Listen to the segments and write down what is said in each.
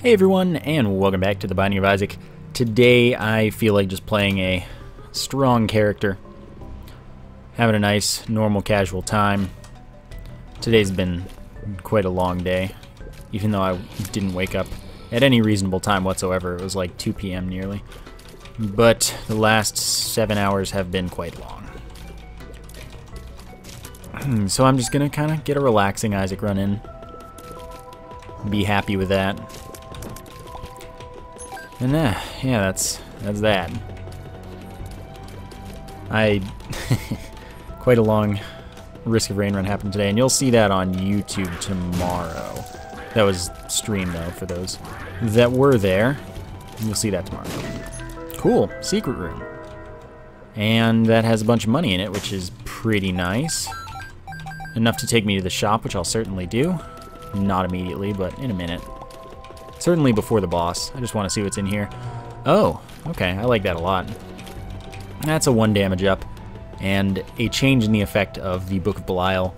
Hey everyone, and welcome back to the Binding of Isaac. Today I feel like just playing a strong character, having a nice, normal, casual time. Today's been quite a long day, even though I didn't wake up at any reasonable time whatsoever. It was like 2 p.m. nearly. But the last 7 hours have been quite long. So I'm just gonna kind of get a relaxing Isaac run in. Be happy with that. And yeah, that's that. Quite a long Risk of Rain run happened today, and you'll see that on YouTube tomorrow. That was streamed though for those that were there. You'll see that tomorrow. Cool, secret room. And that has a bunch of money in it, which is pretty nice. Enough to take me to the shop, which I'll certainly do. Not immediately, but in a minute. Certainly before the boss. I just want to see what's in here. Oh, okay, I like that a lot. That's a 1 damage up, and a change in the effect of the Book of Belial,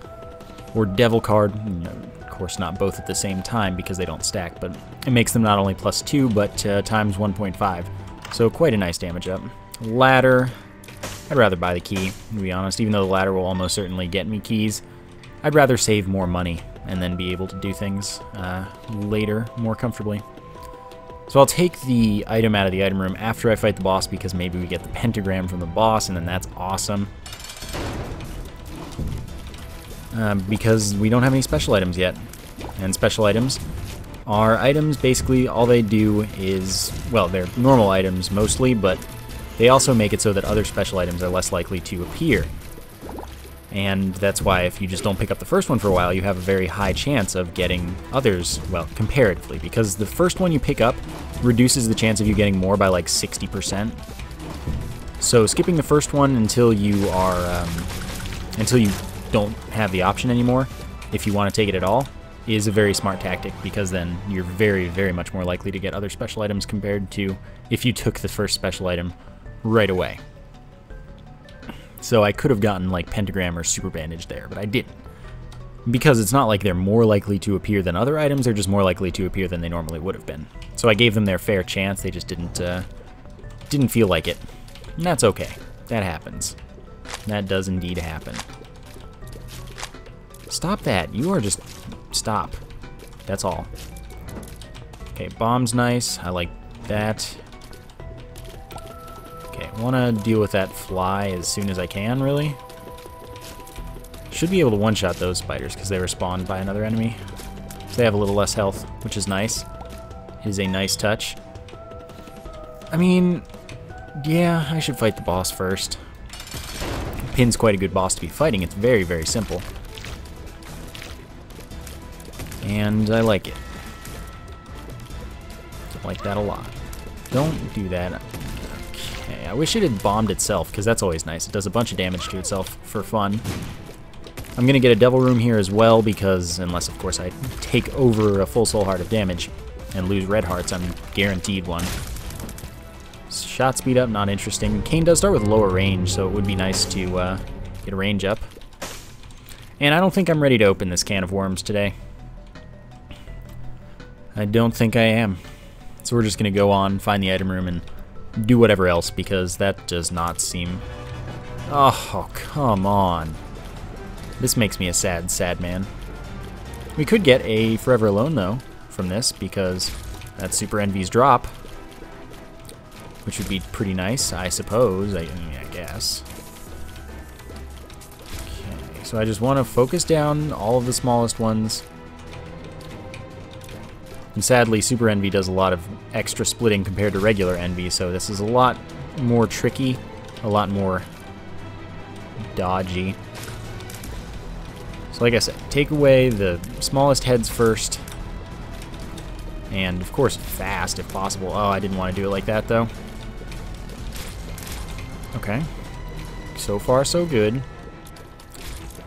or Devil card. Of course, not both at the same time because they don't stack, but it makes them not only +2, but times 1.5. So quite a nice damage up. Ladder. I'd rather buy the key, to be honest. Even though the ladder will almost certainly get me keys, I'd rather save more money and then be able to do things later more comfortably. So I'll take the item out of the item room after I fight the boss, because maybe we get the pentagram from the boss, and then that's awesome. Because we don't have any special items yet. And special items are items, basically all they do is, well, they're normal items mostly, but they also make it so that other special items are less likely to appear. And that's why if you just don't pick up the first one for a while, you have a very high chance of getting others, well, comparatively, because the first one you pick up reduces the chance of you getting more by like 60%. So skipping the first one until you are, until you don't have the option anymore, if you want to take it at all, is a very smart tactic, because then you're very, very much more likely to get other special items compared to if you took the first special item right away. So I could have gotten like pentagram or super bandage there, but I didn't. Because it's not like they're more likely to appear than other items, they're just more likely to appear than they normally would have been. So I gave them their fair chance, they just didn't feel like it. And that's okay. That happens. That does indeed happen. Stop that. You are just... Stop. That's all. Okay, bomb's nice. I like that. I want to deal with that fly as soon as I can, really. Should be able to one-shot those spiders because they were spawned by another enemy. So they have a little less health, which is nice. It is a nice touch. I mean, yeah, I should fight the boss first. Pin's quite a good boss to be fighting. It's very, very simple. And I like it. I like that a lot. Don't do that. I wish it had bombed itself, because that's always nice. It does a bunch of damage to itself for fun. I'm going to get a devil room here as well, because unless, of course, I take over a full soul heart of damage and lose red hearts, I'm guaranteed one. Shot speed up, not interesting. Cain does start with lower range, so it would be nice to get a range up. And I don't think I'm ready to open this can of worms today. I don't think I am. So we're just going to go on, find the item room, and do whatever else, because that does not seem... Oh, come on. This makes me a sad, sad man. We could get a Forever Alone, though, from this, because that's Super Envy's drop, which would be pretty nice, I suppose. I guess. Okay, so I just want to focus down all of the smallest ones. And sadly, Super Envy does a lot of extra splitting compared to regular Envy, so this is a lot more tricky, a lot more dodgy. So like I said, take away the smallest heads first, and of course fast if possible. Oh, I didn't want to do it like that though. Okay, so far so good.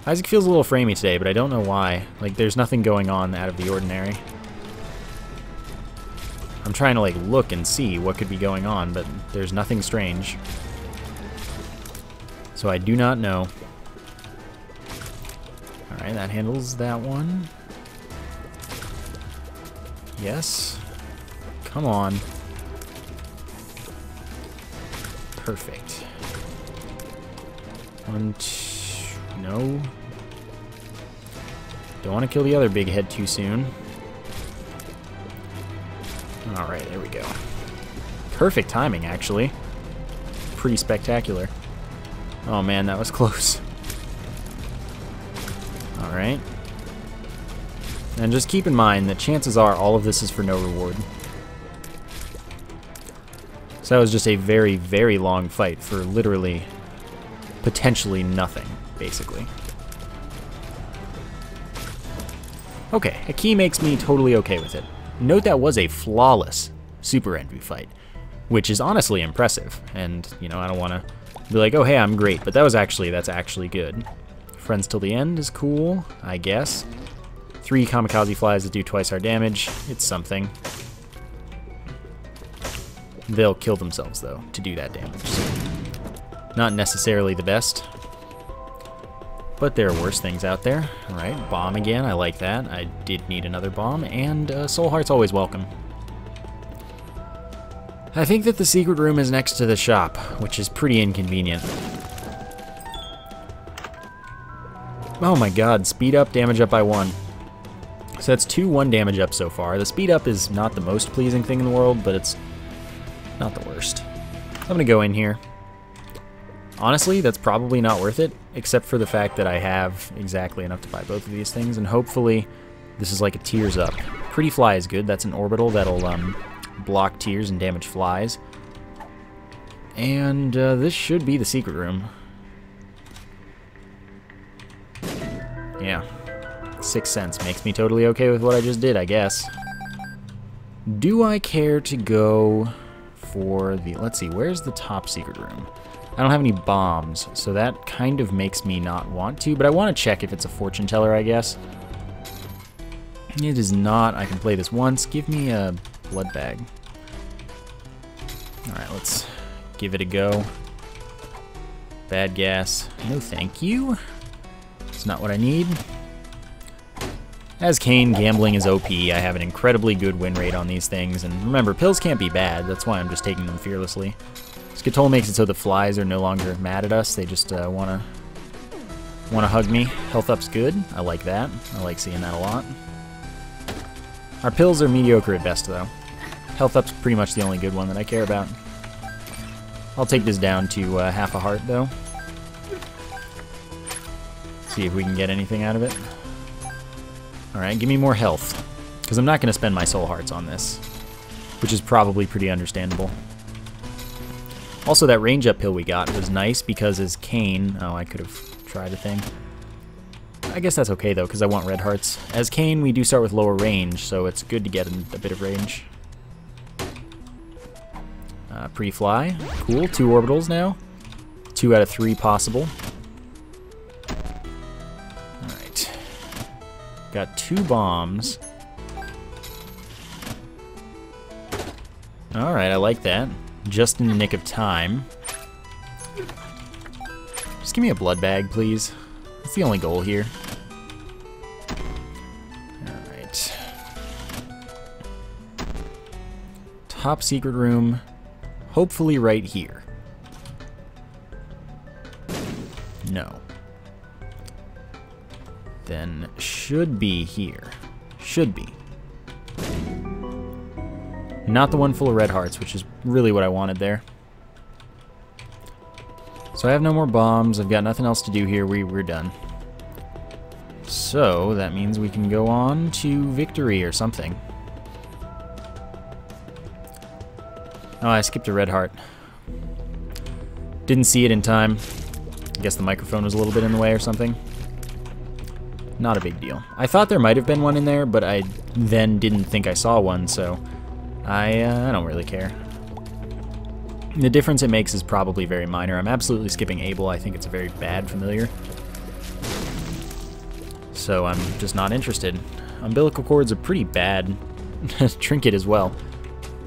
Isaac feels a little framey today, but I don't know why. Like, there's nothing going on out of the ordinary. I'm trying to like look and see what could be going on, but there's nothing strange. So I do not know. Alright, that handles that one. Yes. Come on. Perfect. No. Don't want to kill the other big head too soon. Alright, there we go. Perfect timing, actually. Pretty spectacular. Oh man, that was close. Alright. And just keep in mind that chances are all of this is for no reward. So that was just a very, very long fight for literally, potentially nothing, basically. Okay, a key makes me totally okay with it. Note that was a flawless Super Envy fight, which is honestly impressive. And, you know, I don't want to be like, oh, hey, I'm great, but that's actually good. Friends till the end is cool, I guess. 3 kamikaze flies that do twice our damage. It's something. They'll kill themselves, though, to do that damage. So not necessarily the best, but there are worse things out there. Alright, bomb again, I like that. I did need another bomb, and Soul Heart's always welcome. I think that the secret room is next to the shop, which is pretty inconvenient. Oh my god, speed up, damage up by 1. So that's 1 damage up so far. The speed up is not the most pleasing thing in the world, but it's not the worst. I'm gonna go in here. Honestly, that's probably not worth it, except for the fact that I have exactly enough to buy both of these things, and hopefully this is like a tears up. Pretty Fly is good. That's an orbital that'll block tears and damage flies. And this should be the secret room. Yeah. 6 cents makes me totally okay with what I just did, I guess. Do I care to go for the... Let's see, where's the top secret room? I don't have any bombs, so that kind of makes me not want to, but I want to check if it's a fortune teller, I guess. It is not. I can play this once. Give me a blood bag. Alright, let's give it a go. Bad gas. No thank you. It's not what I need. As Kane, gambling is OP. I have an incredibly good win rate on these things, and remember, pills can't be bad. That's why I'm just taking them fearlessly. Skatol makes it so the flies are no longer mad at us. They just wanna hug me. Health up's good. I like that. I like seeing that a lot. Our pills are mediocre at best, though. Health up's pretty much the only good one that I care about. I'll take this down to half a heart, though. See if we can get anything out of it. Alright, give me more health, because I'm not going to spend my soul hearts on this, which is probably pretty understandable. Also, that range up pill we got was nice, because as Kane... Oh, I could have tried a thing. I guess that's okay, though, because I want red hearts. As Kane, we do start with lower range, so it's good to get a bit of range. Pre-fly. Cool, 2 orbitals now. 2 out of 3 possible. Alright. Got 2 bombs. Alright, I like that. Just in the nick of time. Just give me a blood bag, please. That's the only goal here. Alright. Top secret room. Hopefully right here. No. Then should be here. Should be. Not the one full of red hearts, which is really what I wanted there. So I have no more bombs. I've got nothing else to do here. We're done. So that means we can go on to victory or something. Oh, I skipped a red heart. Didn't see it in time. I guess the microphone was a little bit in the way or something. Not a big deal. I thought there might have been one in there, but I then didn't think I saw one, so I don't really care. The difference it makes is probably very minor. I'm absolutely skipping Abel. I think it's a very bad familiar. So I'm just not interested. Umbilical cord's a pretty bad trinket as well.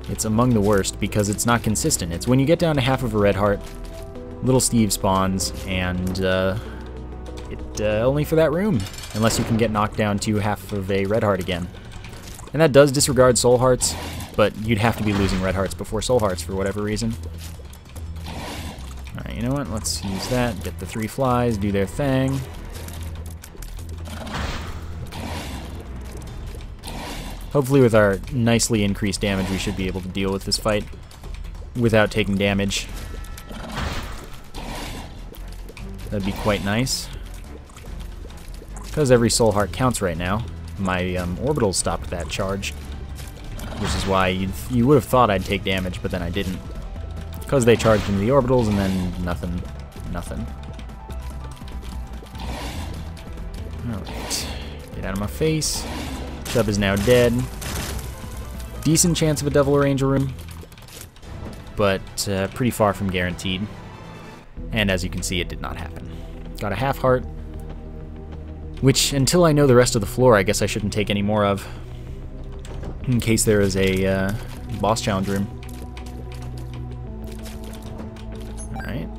It's among the worst because it's not consistent. It's when you get down to half of a red heart, little Steve spawns, and only for that room, unless you can get knocked down to half of a red heart again. And that does disregard soul hearts. but you'd have to be losing red hearts before soul hearts for whatever reason. Alright, you know what? Let's use that. Get the 3 flies, do their thing. Hopefully with our nicely increased damage, we should be able to deal with this fight without taking damage. That'd be quite nice. Because every soul heart counts right now, my orbitals stopped that charge. Which is why you would have thought I'd take damage, but then I didn't. Because they charged into the orbitals and then nothing. Alright. Get out of my face. Chub is now dead. Decent chance of a Devil or Angel Room, but pretty far from guaranteed. And as you can see, it did not happen. Got a half heart, which until I know the rest of the floor, I guess I shouldn't take any more of, in case there is a boss challenge room. Alright.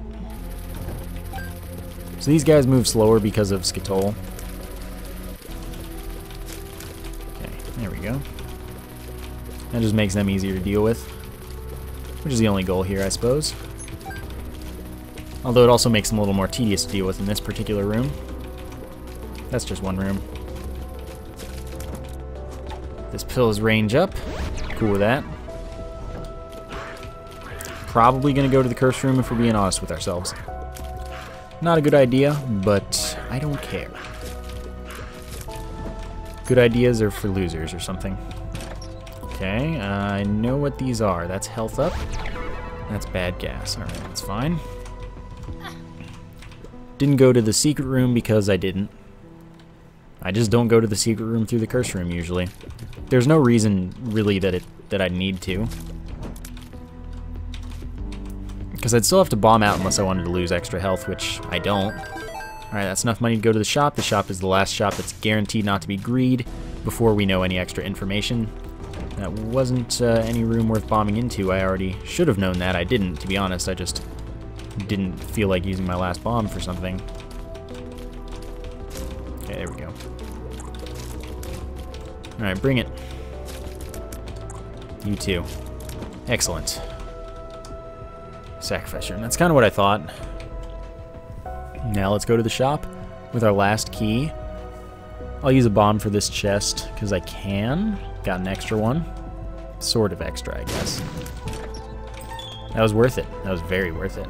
So these guys move slower because of Skitole. There we go. That just makes them easier to deal with, which is the only goal here, I suppose. Although it also makes them a little more tedious to deal with in this particular room. That's just one room. This pill's range up. Cool with that. Probably going to go to the curse room if we're being honest with ourselves. Not a good idea, but I don't care. Good ideas are for losers or something. Okay, I know what these are. That's health up. That's bad gas. Alright, that's fine. Didn't go to the secret room because I didn't. I just don't go to the secret room through the curse room usually. There's no reason really that I'd need to. Because I'd still have to bomb out unless I wanted to lose extra health, which I don't. Alright, that's enough money to go to the shop. The shop is the last shop that's guaranteed not to be greed before we know any extra information. That wasn't any room worth bombing into. I already should have known that. I didn't, to be honest. I just didn't feel like using my last bomb for something. Okay, there we go. Alright, bring it. You too. Excellent. Sacrifice room. That's kind of what I thought. Now let's go to the shop with our last key. I'll use a bomb for this chest because I can. Got an extra one. Sort of extra, I guess. That was worth it. That was very worth it.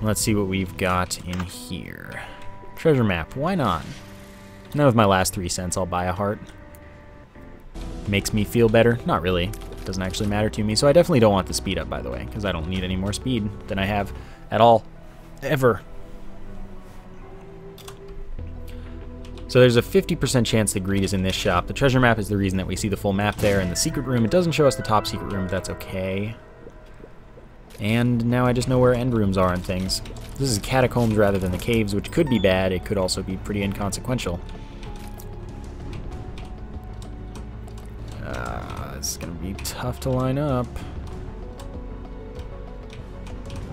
Let's see what we've got in here. Treasure map. Why not? Now with my last 3 cents, I'll buy a heart. Makes me feel better. Not really. Doesn't actually matter to me. So I definitely don't want the speed up, by the way, because I don't need any more speed than I have at all. Ever. So there's a 50% chance that greed is in this shop. The treasure map is the reason that we see the full map there. In the secret room, it doesn't show us the top secret room, but that's okay. And now I just know where end rooms are and things. This is catacombs rather than the caves, which could be bad. It could also be pretty inconsequential. This is going to be tough to line up.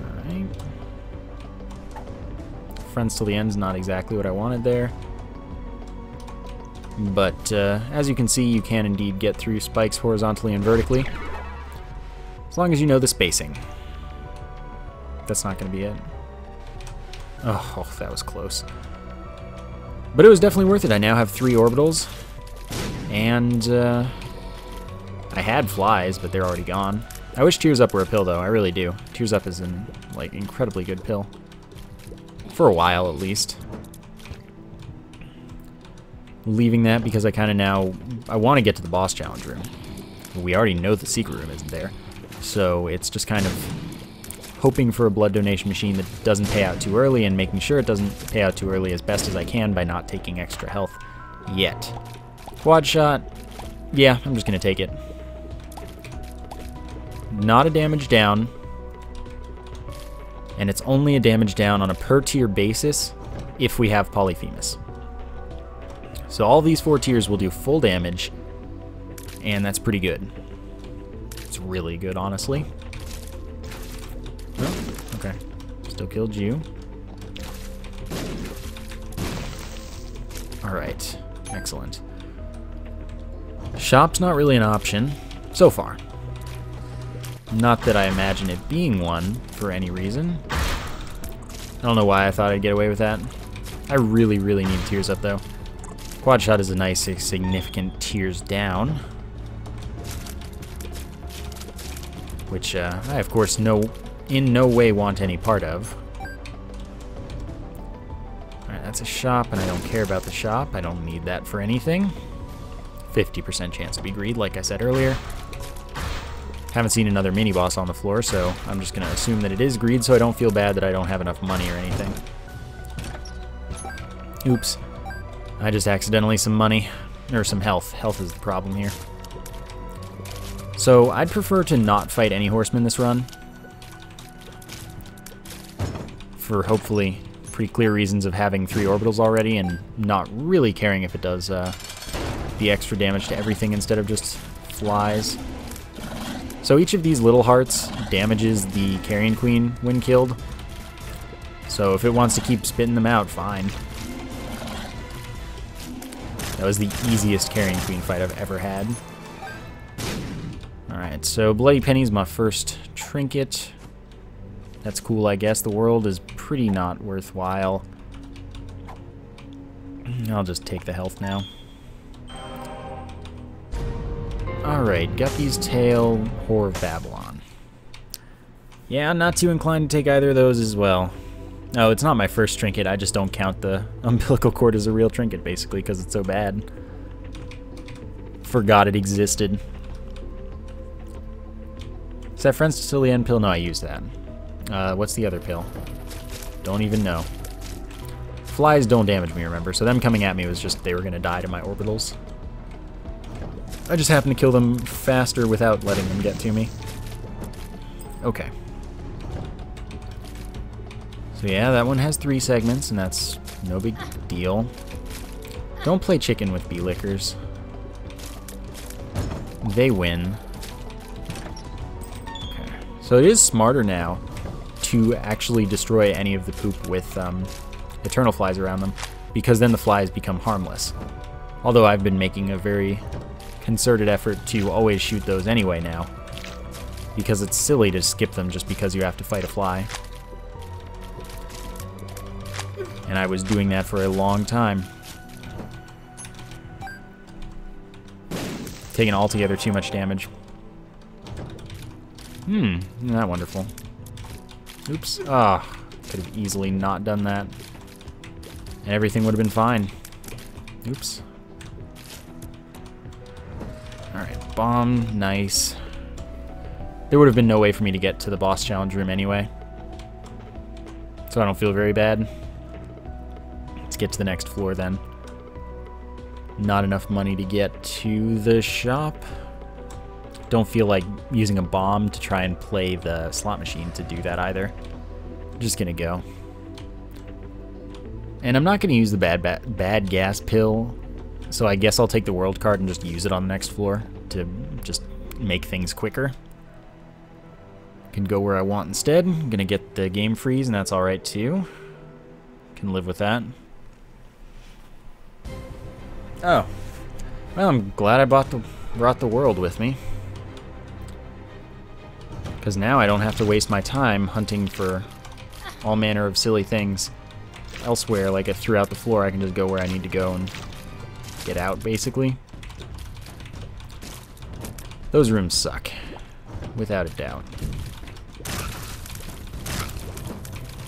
Alright. Friends till the end's not exactly what I wanted there. But as you can see, you can indeed get through spikes horizontally and vertically. As long as you know the spacing. That's not going to be it. Oh, that was close. But it was definitely worth it. I now have 3 orbitals. And I had flies, but they're already gone. I wish Tears Up were a pill, though. I really do. Tears Up is an incredibly good pill. For a while, at least. Leaving that because I kind of now... I want to get to the boss challenge room. We already know the secret room isn't there. So it's just kind of hoping for a blood donation machine that doesn't pay out too early and making sure it doesn't pay out too early as best as I can by not taking extra health yet. Quad shot. Yeah, I'm just going to take it. Not a damage down. And it's only a damage down on a per tier basis if we have Polyphemus. So all these 4 tiers will do full damage, and that's pretty good. It's really good, honestly. Oh, okay. Still killed you. Alright. Excellent. Shop's not really an option, so far. Not that I imagine it being one for any reason. I don't know why I thought I'd get away with that. I really, really need tears up, though. Quad shot is a nice, significant tears down. Which I, of course, in no way want any part of. Alright, that's a shop, and I don't care about the shop. I don't need that for anything. 50% chance to be greed, like I said earlier. Haven't seen another mini-boss on the floor, so I'm just going to assume that it is greed, so I don't feel bad that I don't have enough money or anything. Oops. I just accidentally some money. Or some health. Health is the problem here. So, I'd prefer to not fight any horsemen this run. For hopefully pretty clear reasons of having 3 orbitals already and not really caring if it does the extra damage to everything instead of just flies. So each of these little hearts damages the Carrion Queen when killed. So if it wants to keep spitting them out, fine. That was the easiest Carrion Queen fight I've ever had. Alright, so Bloody Penny's my first trinket. That's cool, I guess. The world is pretty not worthwhile. I'll just take the health now. Alright, Guppy's Tail, Whore of Babylon. Yeah, I'm not too inclined to take either of those as well. Oh, it's not my first trinket, I just don't count the umbilical cord as a real trinket, basically, because it's so bad. Forgot it existed. Is that Friends to the End pill? No, I used that. What's the other pill? Don't even know. Flies don't damage me, remember, so them coming at me was just they were going to die to my orbitals. I just happened to kill them faster without letting them get to me. Okay. So yeah, that one has 3 segments, and that's no big deal. Don't play chicken with bee-lickers. They win. Okay. So it is smarter now to actually destroy any of the poop with eternal flies around them, because then the flies become harmless. Although I've been making a very concerted effort to always shoot those anyway now, because it's silly to skip them just because you have to fight a fly. And I was doing that for a long time. Taking altogether too much damage. Isn't that wonderful? Oops. Ah, could have easily not done that. And everything would have been fine. Oops. Alright, bomb, nice. There would have been no way for me to get to the boss challenge room anyway. So I don't feel very bad. Let's get to the next floor then. Not enough money to get to the shop. Don't feel like using a bomb to try and play the slot machine to do that either. I'm just gonna go. And I'm not gonna use the bad gas pill, so I guess I'll take the world card and just use it on the next floor to just make things quicker. Can go where I want instead. I'm gonna get the game freeze, and that's alright too. Can live with that. Oh. Well, I'm glad I brought the world with me. Because now I don't have to waste my time hunting for all manner of silly things elsewhere. Like throughout the floor, I can just go where I need to go and get out, basically. Those rooms suck, without a doubt.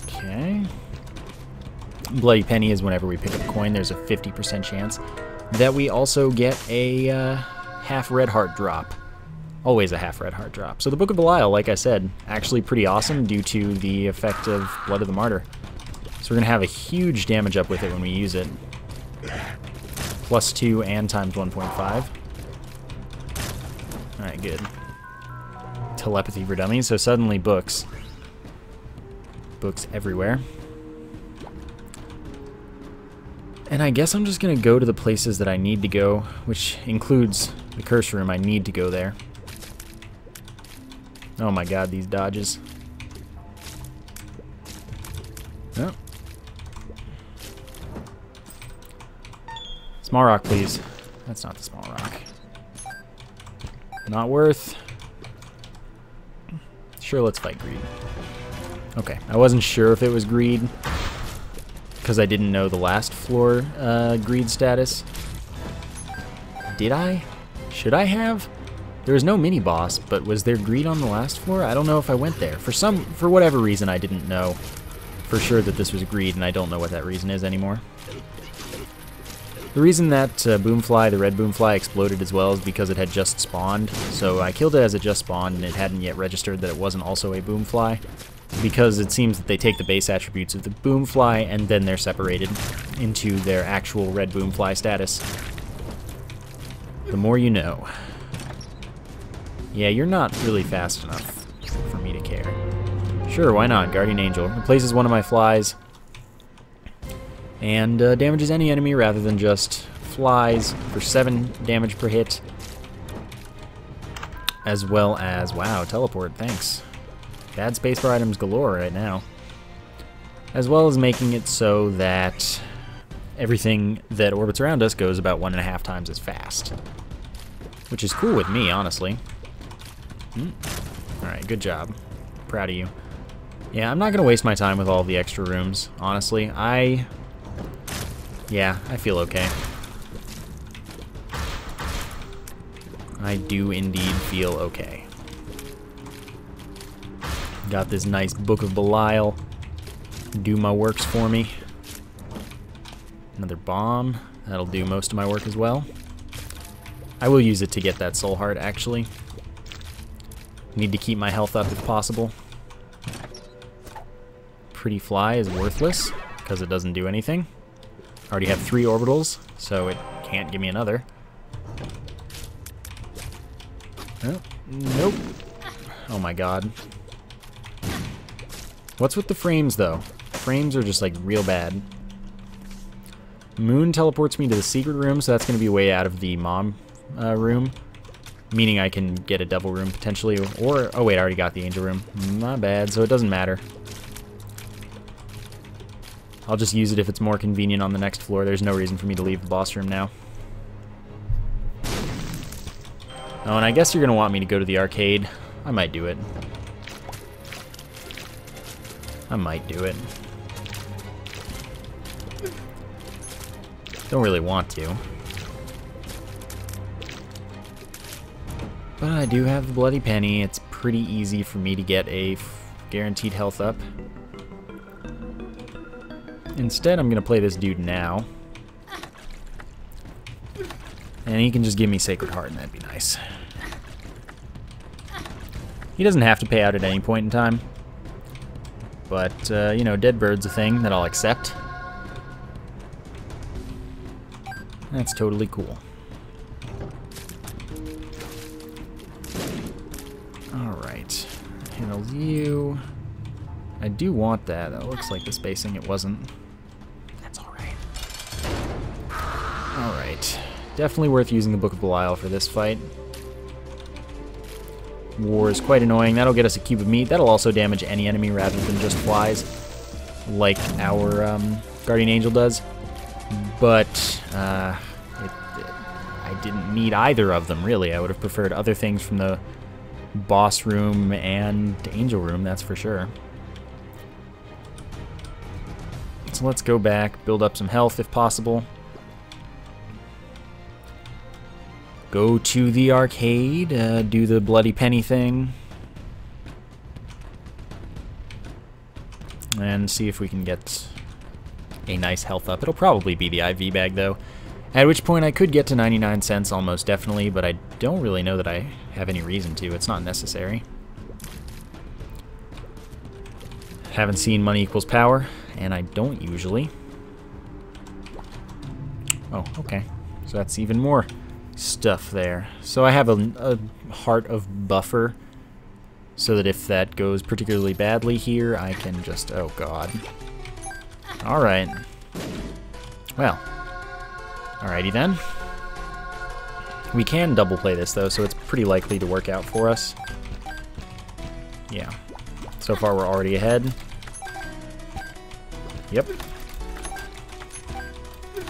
Okay. Bloody Penny is whenever we pick up a coin, there's a 50% chance that we also get a half red heart drop. Always a half red heart drop. So the Book of Belial, like I said, actually pretty awesome due to the effect of Blood of the Martyr. So we're going to have a huge damage up with it when we use it. +2 and times 1.5. Alright, good. Telepathy for dummies, so suddenly books. Books everywhere. And I guess I'm just going to go to the places that I need to go, which includes the curse room. I need to go there. Oh my god, these dodges. Oh. Small rock, please. That's not the small rock. Not worth. Sure, let's fight greed. Okay, I wasn't sure if it was greed because I didn't know the last floor greed status. Did I? Should I have? There was no mini-boss, but was there greed on the last floor? I don't know if I went there. For whatever reason, I didn't know for sure that this was greed, and I don't know what that reason is anymore. The reason that boomfly, the red boomfly, exploded as well is because it had just spawned. So I killed it as it just spawned, and it hadn't yet registered that it wasn't also a boomfly, because it seems that they take the base attributes of the boomfly and then they're separated into their actual red boomfly status. The more you know. Yeah, you're not really fast enough for me to care. Sure, why not? Guardian Angel replaces one of my flies and damages any enemy rather than just flies for 7 damage per hit. As well as, wow, teleport, thanks. Bad spacebar items galore right now. As well as making it so that everything that orbits around us goes about 1.5 times as fast. Which is cool with me, honestly. Alright, good job. Proud of you. Yeah, I'm not going to waste my time with all the extra rooms, honestly. Yeah, I feel okay. I do indeed feel okay. Got this nice Book of Belial. Do my works for me. Another bomb. That'll do most of my work as well. I will use it to get that soul heart, actually. Need to keep my health up if possible. Pretty fly is worthless, because it doesn't do anything. I already have 3 orbitals, so it can't give me another. Oh, nope. Oh my god. What's with the frames, though? Frames are just, like, real bad. Moon teleports me to the secret room, so that's going to be way out of the mom room. Meaning I can get a double room, potentially. Or, oh wait, I already got the angel room. My bad, so it doesn't matter. I'll just use it if it's more convenient on the next floor. There's no reason for me to leave the boss room now. Oh, and I guess you're going to want me to go to the arcade. I might do it. I might do it. Don't really want to. But I do have the Bloody Penny. It's pretty easy for me to get a guaranteed health up. Instead, I'm going to play this dude now. And he can just give me Sacred Heart, and that'd be nice. He doesn't have to pay out at any point in time. But, you know, Dead Bird's a thing that I'll accept. That's totally cool. Alright. Handle you. I do want that. That looks like the spacing. It wasn't. That's alright. Alright. Definitely worth using the Book of Belial for this fight. War is quite annoying. That'll get us a cube of meat. That'll also damage any enemy rather than just flies, like our Guardian Angel does. But I didn't need either of them, really. I would have preferred other things from the boss room and angel room, that's for sure. So let's go back, build up some health if possible. Go to the arcade, do the Bloody Penny thing. And see if we can get a nice health up. It'll probably be the IV bag, though. At which point I could get to 99 cents almost definitely, but I don't really know that I have any reason to. It's not necessary. Haven't seen money equals power, and I don't usually. Oh, okay. So that's even more stuff there. So I have a heart of buffer, so that if that goes particularly badly here, I can just... oh, God. Alright. Well. Alrighty then. We can double play this, though, so it's pretty likely to work out for us. Yeah. So far, we're already ahead. Yep.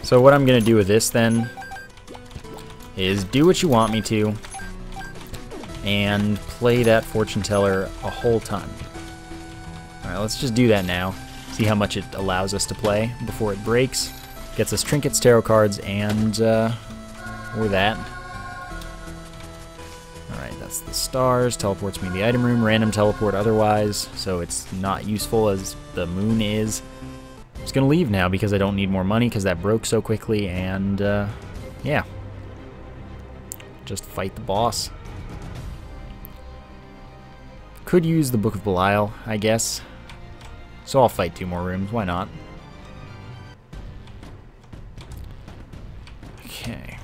So what I'm going to do with this, then, is do what you want me to. and play that fortune teller a whole ton. Alright, let's just do that now. See how much it allows us to play before it breaks. Gets us trinkets, tarot cards, and or that. Alright, that's the stars. Teleports me to the item room. Random teleport otherwise, so it's not useful as the moon is. I'm just gonna leave now because I don't need more money because that broke so quickly, and yeah. Just fight the boss. Could use the Book of Belial, I guess. So I'll fight 2 more rooms, why not? Okay.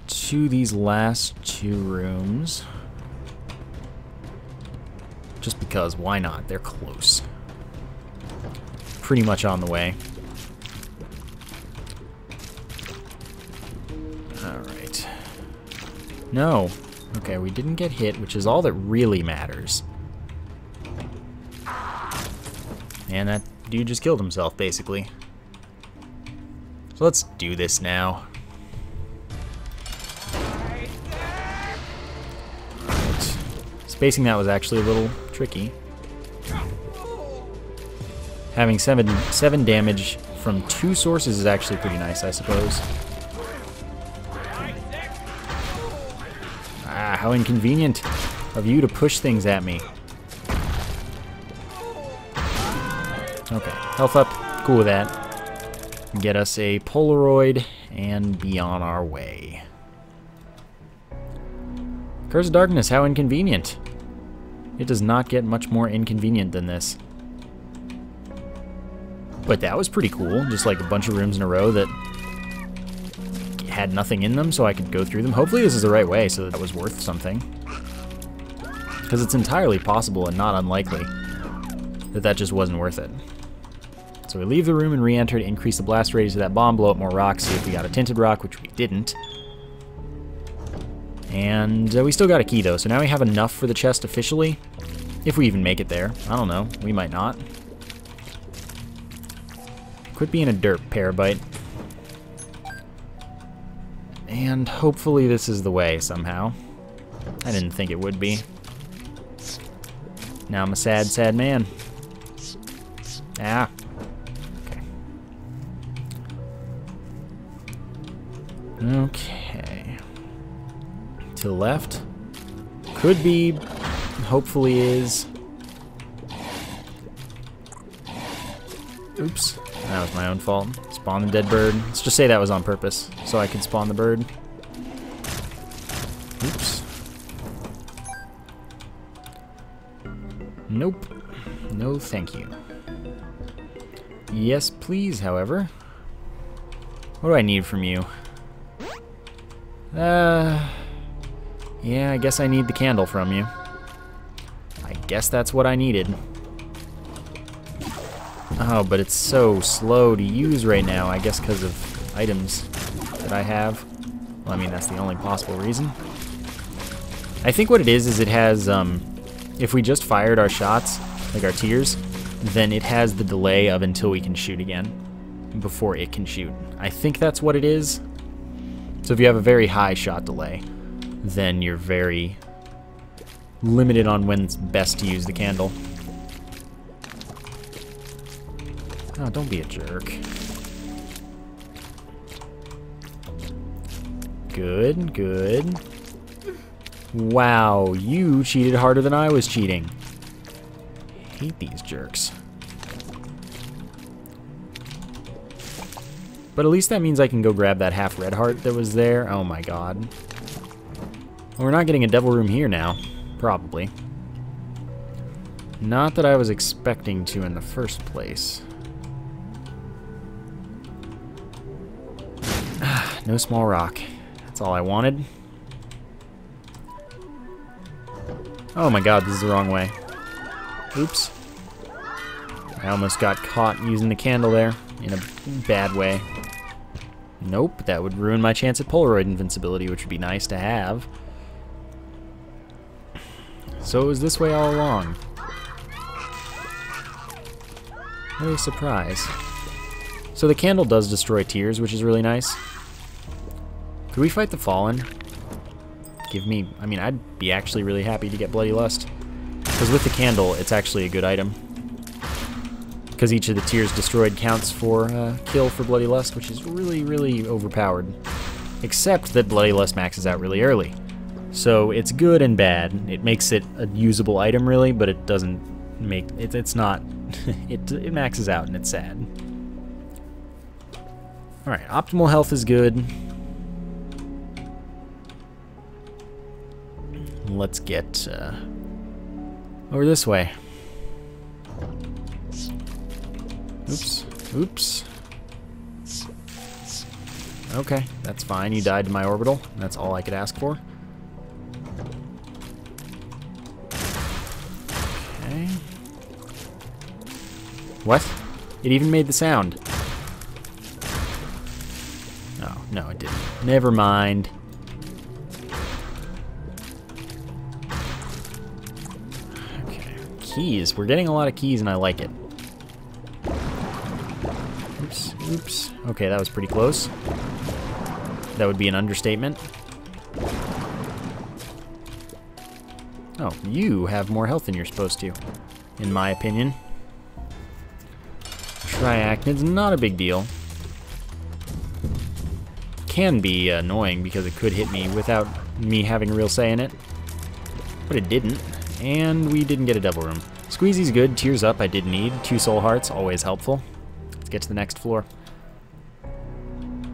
To these last 2 rooms. Just because, why not? They're close. Pretty much on the way. Alright. No. Okay, we didn't get hit, which is all that really matters. And that dude just killed himself, basically. So let's do this now. Right. Spacing that was actually a little tricky. Having 7 damage from 2 sources is actually pretty nice, I suppose. Ah, how inconvenient of you to push things at me. Okay, health up, cool with that. Get us a Polaroid and be on our way. Curse of Darkness, how inconvenient. It does not get much more inconvenient than this. But that was pretty cool, just like a bunch of rooms in a row that had nothing in them so I could go through them. Hopefully this is the right way so that was worth something. Because it's entirely possible and not unlikely that that just wasn't worth it. So we leave the room and re-enter to increase the blast radius of that bomb, blow up more rocks, see if we got a tinted rock, which we didn't. And we still got a key though, so now we have enough for the chest officially. If we even make it there. I don't know, we might not. Quit being a derp, Parabyte. And hopefully this is the way somehow. I didn't think it would be. Now I'm a sad, sad man. Ah. Okay. To the left. Could be, hopefully is. Oops. That was my own fault. Spawn the dead bird. Let's just say that was on purpose, so I could spawn the bird. Oops. Nope. No thank you. Yes, please, however. What do I need from you? Yeah, I guess I need the candle from you. I guess that's what I needed. Oh, but it's so slow to use right now, I guess because of items that I have. Well, I mean, that's the only possible reason. I think what it is it has, if we just fired our shots, like our tiers, then it has the delay of until we can shoot again, before it can shoot. I think that's what it is. So if you have a very high shot delay, then you're very limited on when it's best to use the candle. Oh, don't be a jerk. Good, good. Wow, you cheated harder than I was cheating. Hate these jerks. But at least that means I can go grab that half red heart that was there. Oh my god. Well, we're not getting a devil room here now. Probably. Not that I was expecting to in the first place. No small rock. That's all I wanted. Oh my god, this is the wrong way. Oops. I almost got caught using the candle there in a bad way. Nope, that would ruin my chance at Polaroid invincibility, which would be nice to have. So it was this way all along. What a surprise. So the candle does destroy tears, which is really nice. Could we fight the Fallen? give me... I mean, I'd be actually really happy to get Bloody Lust. Because with the candle, it's actually a good item. Because each of the tiers destroyed counts for kill for Bloody Lust, which is really, really overpowered. Except that Bloody Lust maxes out really early. So it's good and bad. It makes it a usable item, really, but it doesn't make... It's not... it maxes out, and it's sad. Alright, optimal health is good. Let's get over this way. Oops. Oops. Okay, that's fine. You died to my orbital. That's all I could ask for. Okay. What? It even made the sound. Oh, no, it didn't. Never mind. Okay. Keys. We're getting a lot of keys, and I like it. Oops. Oops. Okay, that was pretty close. That would be an understatement. Oh, you have more health than you're supposed to, in my opinion. Triachnid's not a big deal. Can be annoying because it could hit me without me having a real say in it. But it didn't. And we didn't get a double room. Squeezy's good. Tears up I did need. 2 soul hearts, always helpful. Let's get to the next floor.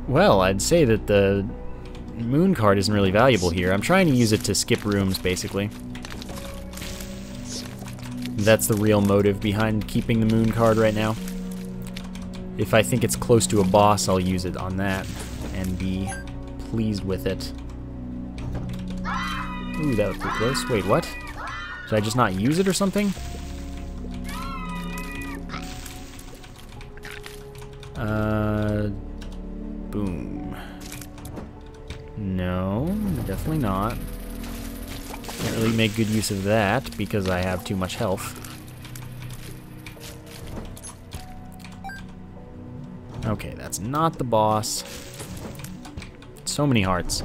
Well, I'd say that the moon card isn't really valuable here. I'm trying to use it to skip rooms, basically. That's the real motive behind keeping the moon card right now. If I think it's close to a boss, I'll use it on that and be pleased with it. Ooh, that was pretty close. Wait, what? Did I just not use it or something? Boom. No, definitely not. Can't really make good use of that because I have too much health. Okay, that's not the boss. So many hearts.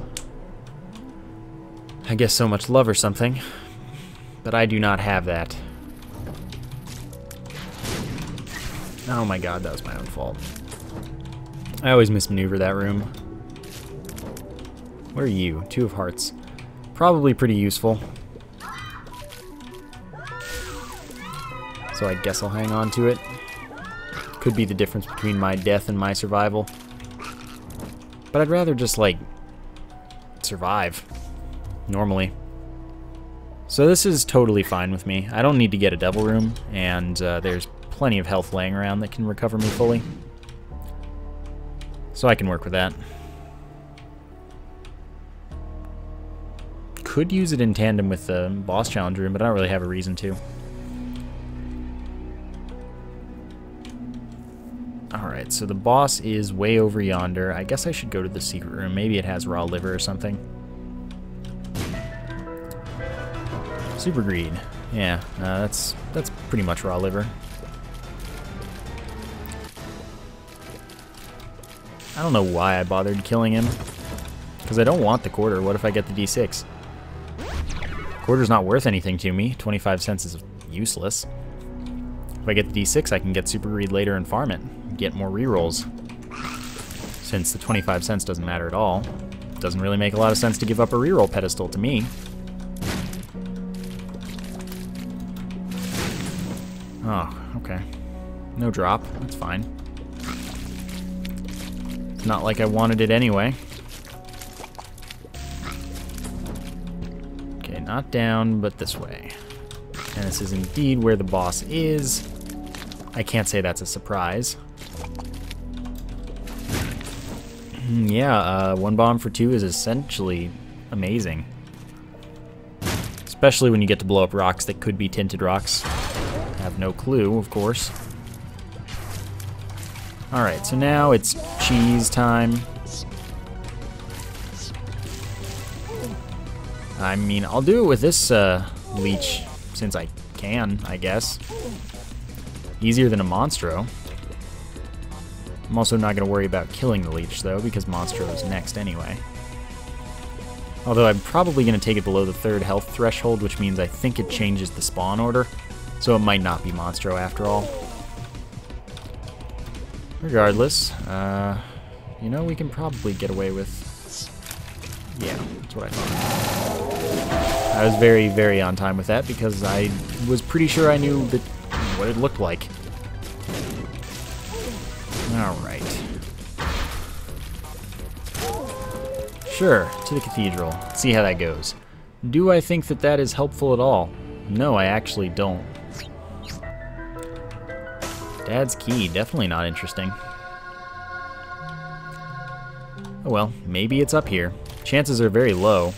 I guess so much love or something. But I do not have that. Oh my god, that was my own fault. I always mismaneuver that room. Where are you? 2 of hearts. Probably pretty useful. So I guess I'll hang on to it. Could be the difference between my death and my survival. But I'd rather just, like, survive. Normally. So this is totally fine with me. I don't need to get a double room, and there's plenty of health laying around that can recover me fully. So I can work with that. Could use it in tandem with the boss challenge room, but I don't really have a reason to. Alright, so the boss is way over yonder. I guess I should go to the secret room. Maybe it has raw liver or something. Super greed. Yeah, that's pretty much raw liver. I don't know why I bothered killing him. Because I don't want the quarter. What if I get the D6? Quarter's not worth anything to me. 25 cents is useless. If I get the D6, I can get super greed later and farm it. Get more rerolls. Since the 25 cents doesn't matter at all. Doesn't really make a lot of sense to give up a reroll pedestal to me. Oh, okay. No drop. That's fine. It's not like I wanted it anyway. Okay, not down, but this way. And this is indeed where the boss is. I can't say that's a surprise. Yeah, 1 bomb for 2 is essentially amazing. Especially when you get to blow up rocks that could be tinted rocks. Have no clue, of course. Alright, so now it's cheese time. I mean, I'll do it with this leech, since I can, I guess. Easier than a Monstro. I'm also not going to worry about killing the leech, though, because Monstro is next anyway. Although I'm probably going to take it below the 3rd health threshold, which means I think it changes the spawn order. So it might not be Monstro after all. Regardless, you know, we can probably get away with... Yeah, that's what I thought. I was very, very on time with that because I was pretty sure I knew that what it looked like. Alright. Sure, to the cathedral. Let's see how that goes. Do I think that that is helpful at all? No, I actually don't. Dad's key, definitely not interesting. Oh well, maybe it's up here. Chances are very low,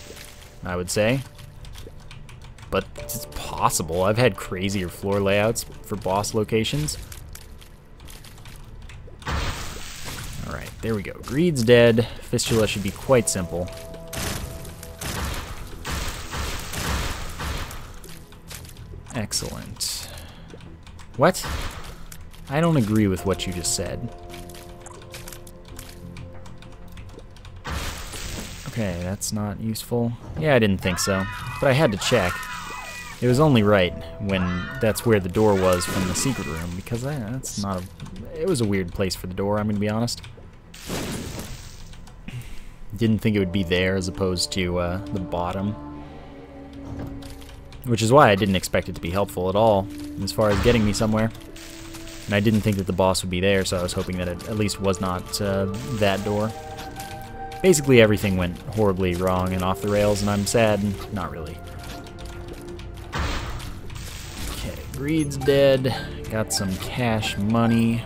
I would say. But it's possible. I've had crazier floor layouts for boss locations. Alright, there we go. Greed's dead. Fistula should be quite simple. Excellent. What? I don't agree with what you just said. Okay, that's not useful. Yeah, I didn't think so, but I had to check. It was only right when that's where the door was from the secret room, because that's not a... It was a weird place for the door, I'm going to be honest. Didn't think it would be there as opposed to the bottom. Which is why I didn't expect it to be helpful at all, as far as getting me somewhere. And I didn't think that the boss would be there, so I was hoping that it at least was not that door. Basically, everything went horribly wrong and off the rails, and I'm sad. Not really. Okay, Greed's dead. Got some cash money.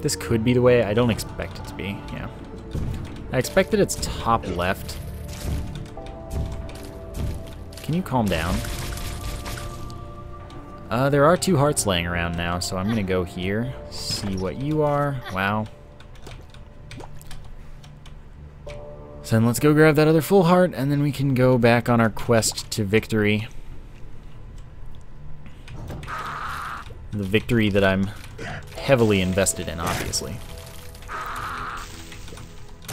This could be the way. I don't expect it to be, yeah. I expect that it's top left. Can you calm down? There are 2 hearts laying around now, so I'm gonna go here, see what you are. Wow. So then let's go grab that other full heart, and then we can go back on our quest to victory. The victory that I'm heavily invested in, obviously.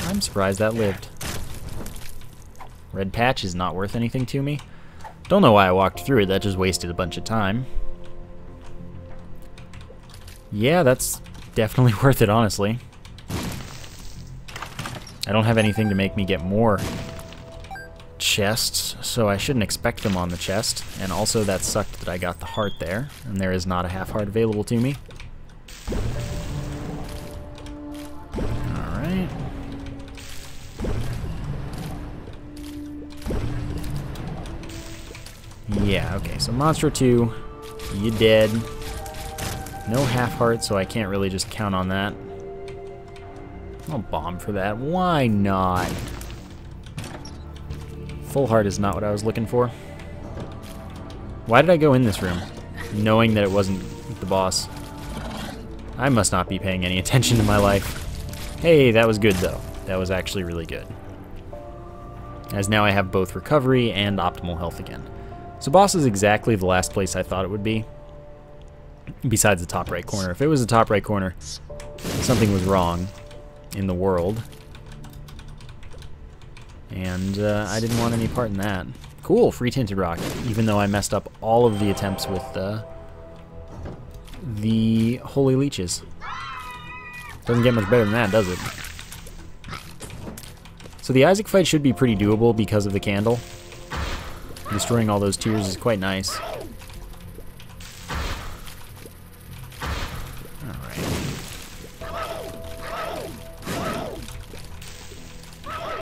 I'm surprised that lived. Red patch is not worth anything to me. Don't know why I walked through it, that just wasted a bunch of time. Yeah, that's definitely worth it, honestly. I don't have anything to make me get more chests, so I shouldn't expect them on the chest. And also, that sucked that I got the heart there, and there is not a half heart available to me. Alright. Yeah, okay, so Monstro 2, you dead. No half heart, so I can't really just count on that. I'll bomb for that. Why not? Full heart is not what I was looking for. Why did I go in this room, knowing that it wasn't the boss? I must not be paying any attention to my life. Hey, that was good, though. That was actually really good. As now I have both recovery and optimal health again. So boss is exactly the last place I thought it would be. Besides the top right corner. If it was the top right corner, something was wrong in the world. And I didn't want any part in that. Cool, free tinted rock. Even though I messed up all of the attempts with the holy leeches. Doesn't get much better than that, does it? So the Isaac fight should be pretty doable because of the candle. Destroying all those tears is quite nice.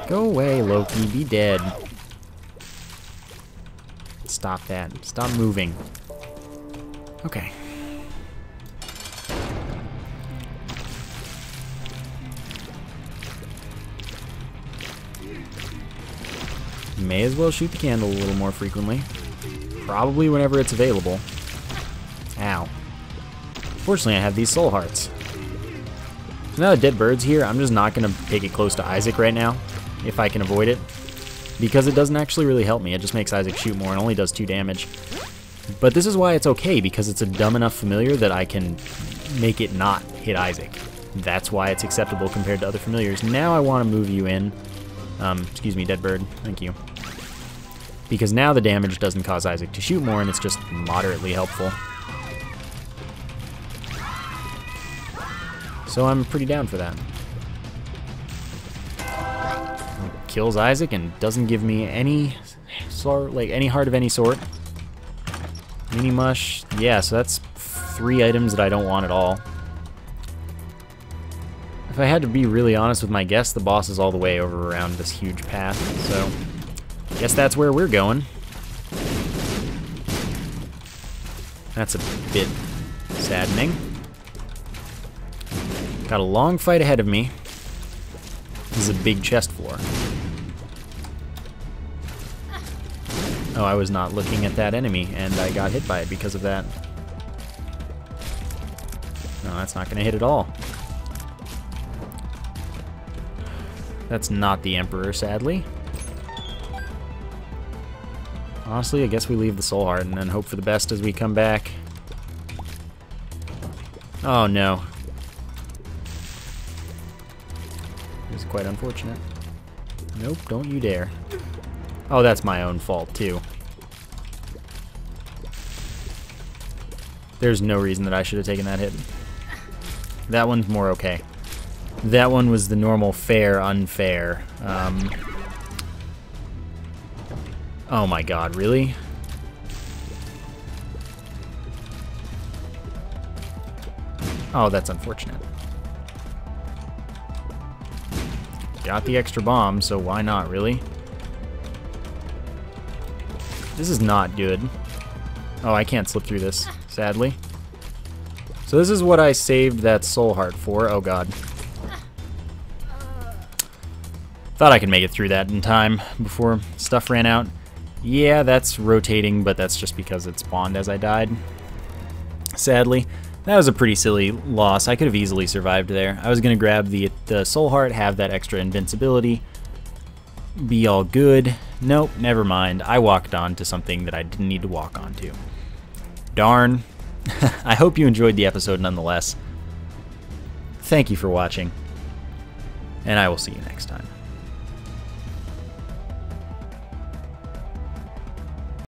Go away, Loki. Be dead. Stop that. Stop moving. Okay. May as well shoot the candle a little more frequently. Probably whenever it's available. Ow. Fortunately, I have these soul hearts. So now the dead bird's here, I'm just not going to take it close to Isaac right now, if I can avoid it, because it doesn't actually really help me. It just makes Isaac shoot more and only does 2 damage. But this is why it's okay, because it's a dumb enough familiar that I can make it not hit Isaac. That's why it's acceptable compared to other familiars. Now I want to move you in. Excuse me, dead bird. Thank you. Because now the damage doesn't cause Isaac to shoot more, and it's just moderately helpful. So I'm pretty down for that. Kills Isaac and doesn't give me any sort, like any heart of any sort. Mini mush, yeah, so that's 3 items that I don't want at all. If I had to be really honest with my guess, the boss is all the way over around this huge path, so I guess that's where we're going. That's a bit saddening. Got a long fight ahead of me. This is a big chest floor. Oh, I was not looking at that enemy, and I got hit by it because of that. No, that's not going to hit at all. That's not the Emperor, sadly. Honestly, I guess we leave the Soul Heart and then hope for the best as we come back. Oh, no. This is quite unfortunate. Nope, don't you dare. Oh, that's my own fault, too. There's no reason that I should have taken that hit. That one's more okay. That one was the normal fair, unfair. Oh my god, really? Oh, that's unfortunate. Got the extra bomb, so why not, really? This is not good. Oh, I can't slip through this, sadly. So this is what I saved that soul heart for. Oh god. Thought I could make it through that in time before stuff ran out. Yeah, that's rotating, but that's just because it spawned as I died. Sadly. That was a pretty silly loss. I could have easily survived there. I was going to grab the soul heart, have that extra invincibility, be all good. Nope, never mind. I walked on to something that I didn't need to walk onto. Darn. I hope you enjoyed the episode nonetheless. Thank you for watching, and I will see you next time.